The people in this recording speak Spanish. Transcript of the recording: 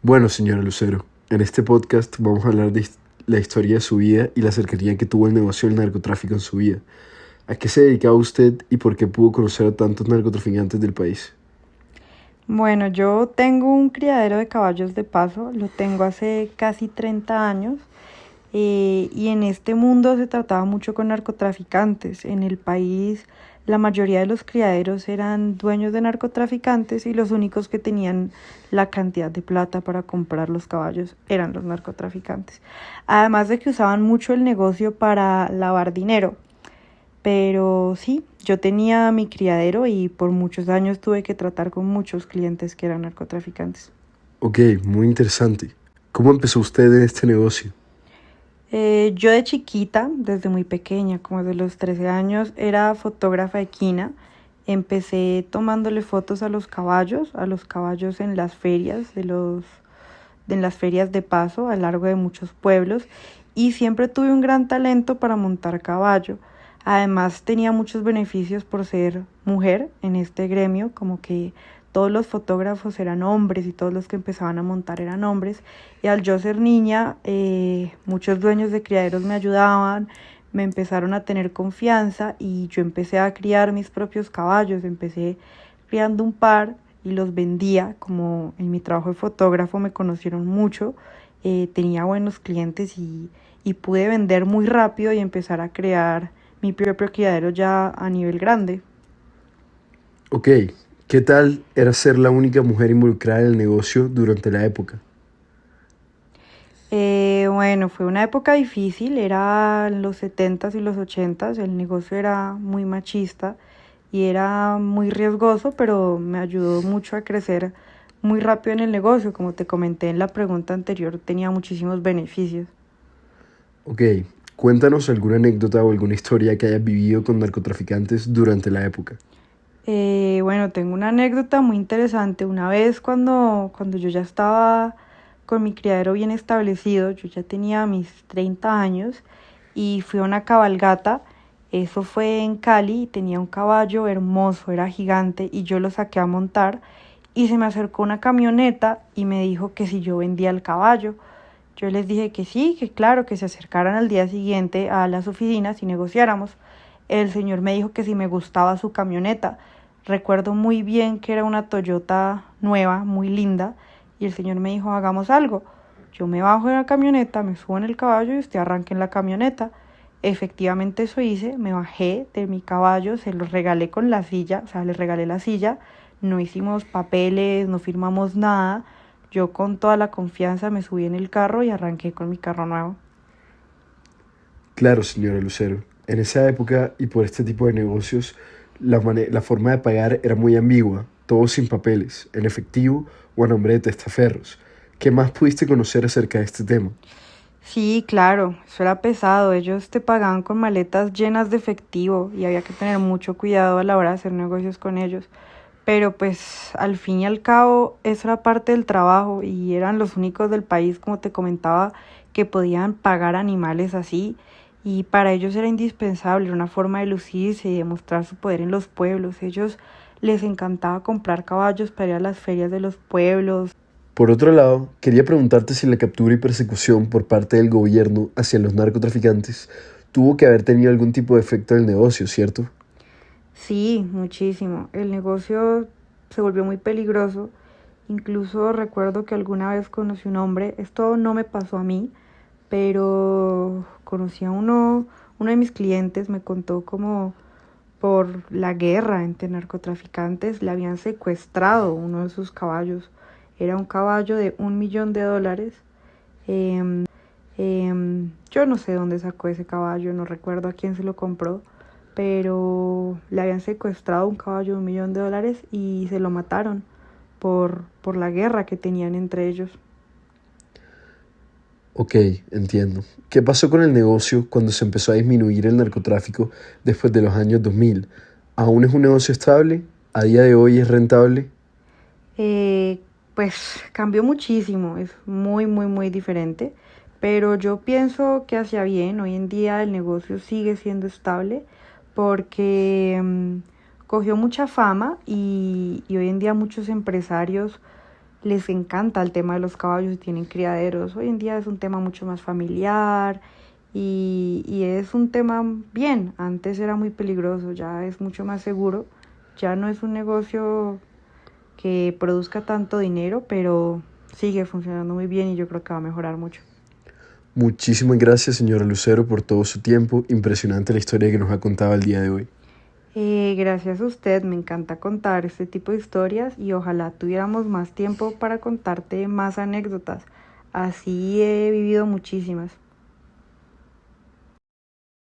Bueno, señora Lucero, en este podcast vamos a hablar de la historia de su vida y la cercanía que tuvo el negocio del narcotráfico en su vida. ¿A qué se dedicaba usted y por qué pudo conocer a tantos narcotraficantes del país? Bueno, yo tengo un criadero de caballos de paso, lo tengo hace casi 30 años y en este mundo se trataba mucho con narcotraficantes. En el país la mayoría de los criaderos eran dueños de narcotraficantes y los únicos que tenían la cantidad de plata para comprar los caballos eran los narcotraficantes. Además de que usaban mucho el negocio para lavar dinero. Pero sí, yo tenía mi criadero y por muchos años tuve que tratar con muchos clientes que eran narcotraficantes. Ok, muy interesante. ¿Cómo empezó usted en este negocio? Yo de chiquita, desde muy pequeña, como de los 13 años, era fotógrafa equina. Empecé tomándole fotos a los caballos en las ferias en las ferias de paso a lo largo de muchos pueblos y siempre tuve un gran talento para montar caballo. Además tenía muchos beneficios por ser mujer en este gremio, como que todos los fotógrafos eran hombres y todos los que empezaban a montar eran hombres. Y al yo ser niña, muchos dueños de criaderos me ayudaban, me empezaron a tener confianza y yo empecé a criar mis propios caballos. Empecé criando un par y los vendía, como en mi trabajo de fotógrafo me conocieron mucho, tenía buenos clientes y pude vender muy rápido y empezar a crear mi propio criadero ya a nivel grande. Ok, ¿qué tal era ser la única mujer involucrada en el negocio durante la época? Bueno, fue una época difícil, era los 70s y los 80s, el negocio era muy machista y era muy riesgoso, pero me ayudó mucho a crecer muy rápido en el negocio. Como te comenté en la pregunta anterior, tenía muchísimos beneficios. Ok, cuéntanos alguna anécdota o alguna historia que hayas vivido con narcotraficantes durante la época. Bueno, tengo una anécdota muy interesante. Una vez cuando yo ya estaba con mi criadero bien establecido, yo ya tenía mis 30 años y fui a una cabalgata. Eso fue en Cali y tenía un caballo hermoso, era gigante y yo lo saqué a montar y se me acercó una camioneta y me dijo que si yo vendía el caballo. Yo les dije que sí, que claro, que se acercaran al día siguiente a las oficinas y negociáramos. El señor me dijo que si me gustaba su camioneta. Recuerdo muy bien que era una Toyota nueva, muy linda, y el señor me dijo, hagamos algo. Yo me bajo de la camioneta, me subo en el caballo y usted arranque en la camioneta. Efectivamente eso hice, me bajé de mi caballo, se lo regalé con la silla, o sea, le regalé la silla, no hicimos papeles, no firmamos nada. Yo con toda la confianza me subí en el carro y arranqué con mi carro nuevo. Claro, señora Lucero, en esa época y por este tipo de negocios, la forma de pagar era muy ambigua, todo sin papeles, en efectivo o a nombre de testaferros. ¿Qué más pudiste conocer acerca de este tema? Sí, claro, eso era pesado. Ellos te pagaban con maletas llenas de efectivo y había que tener mucho cuidado a la hora de hacer negocios con ellos. Pero pues al fin y al cabo eso era parte del trabajo y eran los únicos del país, como te comentaba, que podían pagar animales así y para ellos era indispensable, era una forma de lucirse y demostrar su poder en los pueblos. Ellos les encantaba comprar caballos para ir a las ferias de los pueblos. Por otro lado, quería preguntarte si la captura y persecución por parte del gobierno hacia los narcotraficantes tuvo que haber tenido algún tipo de efecto en el negocio, ¿cierto? Sí, muchísimo. El negocio se volvió muy peligroso. Incluso recuerdo que alguna vez conocí un hombre, esto no me pasó a mí, pero conocí a uno de mis clientes, me contó como por la guerra entre narcotraficantes le habían secuestrado uno de sus caballos. Era un caballo de $1 millón. Yo no sé dónde sacó ese caballo, no recuerdo a quién se lo compró, pero le habían secuestrado un caballo de $1 millón y se lo mataron por la guerra que tenían entre ellos. Ok, entiendo. ¿Qué pasó con el negocio cuando se empezó a disminuir el narcotráfico después de los años 2000? ¿Aún es un negocio estable? ¿A día de hoy es rentable? Eh, pues cambió muchísimo, es muy, muy, muy diferente, pero yo pienso que hacia bien, hoy en día el negocio sigue siendo estable porque cogió mucha fama y hoy en día muchos empresarios les encanta el tema de los caballos y tienen criaderos. Hoy en día es un tema mucho más familiar y es un tema bien. Antes era muy peligroso, ya es mucho más seguro. Ya no es un negocio que produzca tanto dinero, pero sigue funcionando muy bien y yo creo que va a mejorar mucho. Muchísimas gracias, señora Lucero, por todo su tiempo. Impresionante la historia que nos ha contado el día de hoy. Gracias a usted, me encanta contar este tipo de historias y ojalá tuviéramos más tiempo para contarte más anécdotas. Así he vivido muchísimas.